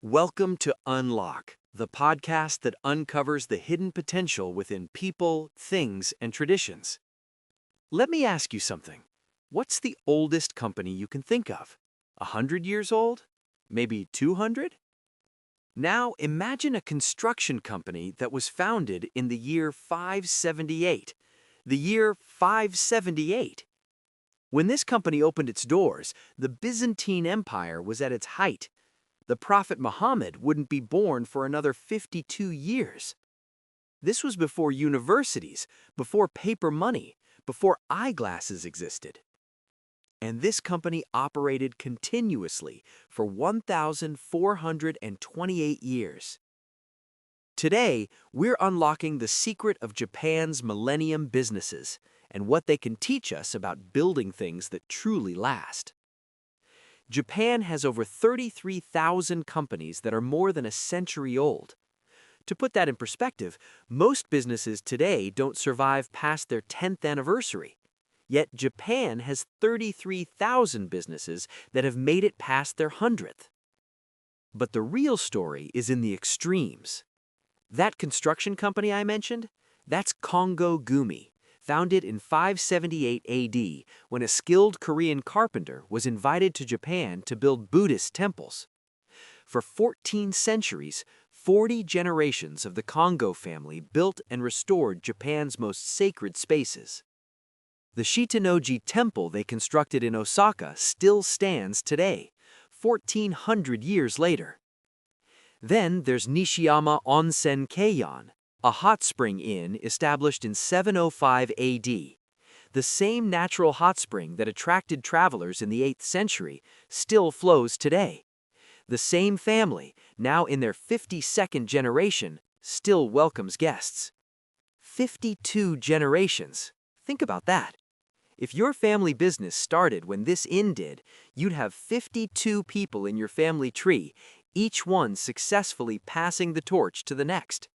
Welcome to Unlock, the podcast that uncovers the hidden potential within people, things, and traditions. Let me ask you something. What's the oldest company you can think of? 100 years old? Maybe 200? Now imagine a construction company that was founded in the year 578. The year 578. When this company opened its doors, the Byzantine Empire was at its height. The Prophet Muhammad wouldn't be born for another 52 years. This was before universities, before paper money, before eyeglasses existed. And this company operated continuously for 1,428 years. Today, we're unlocking the secret of Japan's millennium businesses and what they can teach us about building things that truly last. Japan has over 33,000 companies that are more than a century old. To put that in perspective, most businesses today don't survive past their 10th anniversary. Yet Japan has 33,000 businesses that have made it past their 100th. But the real story is in the extremes. That construction company I mentioned, that's Kongo Gumi, founded in 578 AD when a skilled Korean carpenter was invited to Japan to build Buddhist temples. For 14 centuries, 40 generations of the Kongo family built and restored Japan's most sacred spaces. The Shitanoji Temple they constructed in Osaka still stands today, 1,400 years later. Then there's Nishiyama Onsen Keion, a hot spring inn established in 705 AD. The same natural hot spring that attracted travelers in the 8th century still flows today. The same family, now in their 52nd generation, still welcomes guests. 52 generations. Think about that. If your family business started when this inn did, you'd have 52 people in your family tree, each one successfully passing the torch to the next.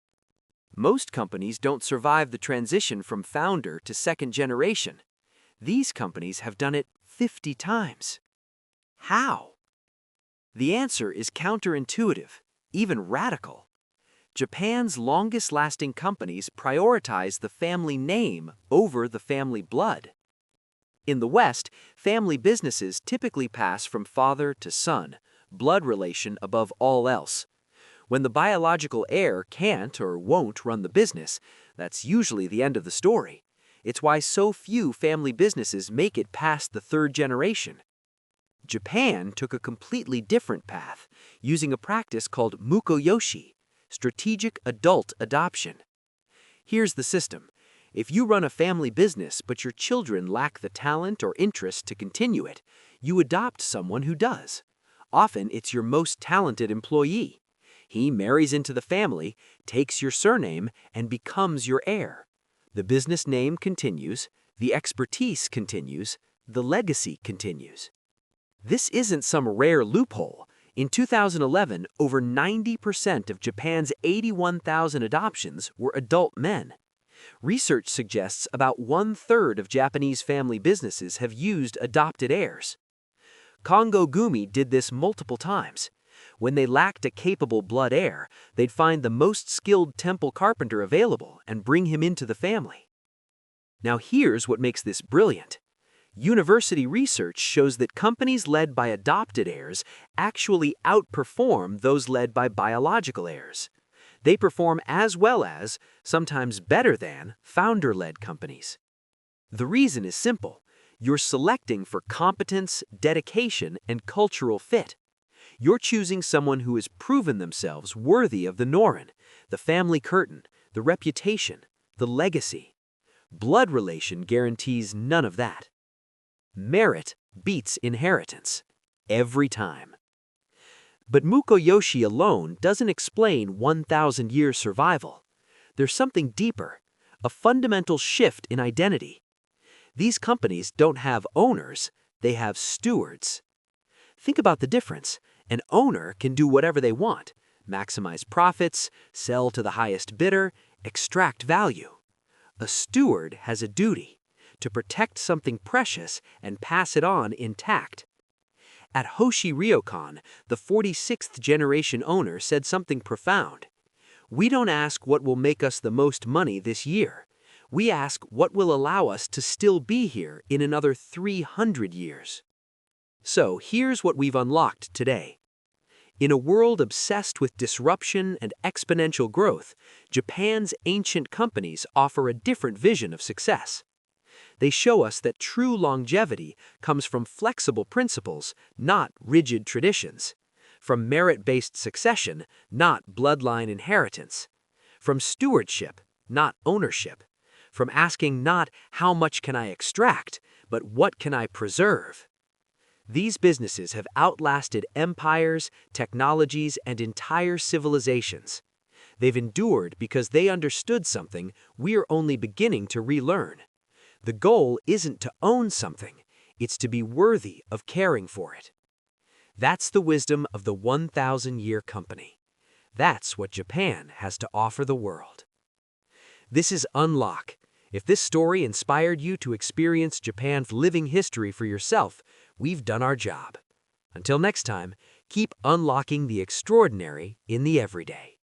Most companies don't survive the transition from founder to second generation. These companies have done it 50 times. How? The answer is counterintuitive, even radical. Japan's longest-lasting companies prioritize the family name over the family blood. In the West, family businesses typically pass from father to son, blood relation above all else. When the biological heir can't or won't run the business, that's usually the end of the story. It's why so few family businesses make it past the third generation. Japan took a completely different path, using a practice called mukoyoshi, strategic adult adoption. Here's the system. If you run a family business but your children lack the talent or interest to continue it, you adopt someone who does. Often it's your most talented employee. He marries into the family, takes your surname, and becomes your heir. The business name continues, the expertise continues, the legacy continues. This isn't some rare loophole. In 2011, over 90% of Japan's 81,000 adoptions were adult men. Research suggests about 1/3 of Japanese family businesses have used adopted heirs. Kongo Gumi did this multiple times. When they lacked a capable blood heir, they'd find the most skilled temple carpenter available and bring him into the family. Now here's what makes this brilliant. University research shows that companies led by adopted heirs actually outperform those led by biological heirs. They perform as well as, sometimes better than, founder-led companies. The reason is simple. You're selecting for competence, dedication, and cultural fit. You're choosing someone who has proven themselves worthy of the Norin, the family curtain, the reputation, the legacy. Blood relation guarantees none of that. Merit beats inheritance. Every time. But mukoyoshi alone doesn't explain 1,000-year survival. There's something deeper, a fundamental shift in identity. These companies don't have owners, they have stewards. Think about the difference. An owner can do whatever they want, maximize profits, sell to the highest bidder, extract value. A steward has a duty to protect something precious and pass it on intact. At Hoshi Ryokan, the 46th generation owner said something profound. We don't ask what will make us the most money this year. We ask what will allow us to still be here in another 300 years. So here's what we've unlocked today. In a world obsessed with disruption and exponential growth, Japan's ancient companies offer a different vision of success. They show us that true longevity comes from flexible principles, not rigid traditions. From merit-based succession, not bloodline inheritance. From stewardship, not ownership. From asking not how much can I extract, but what can I preserve. These businesses have outlasted empires, technologies, and entire civilizations. They've endured because they understood something we're only beginning to relearn. The goal isn't to own something, it's to be worthy of caring for it. That's the wisdom of the 1,000-year company. That's what Japan has to offer the world. This is Unlock. If this story inspired you to experience Japan's living history for yourself, we've done our job. Until next time, keep unlocking the extraordinary in the everyday.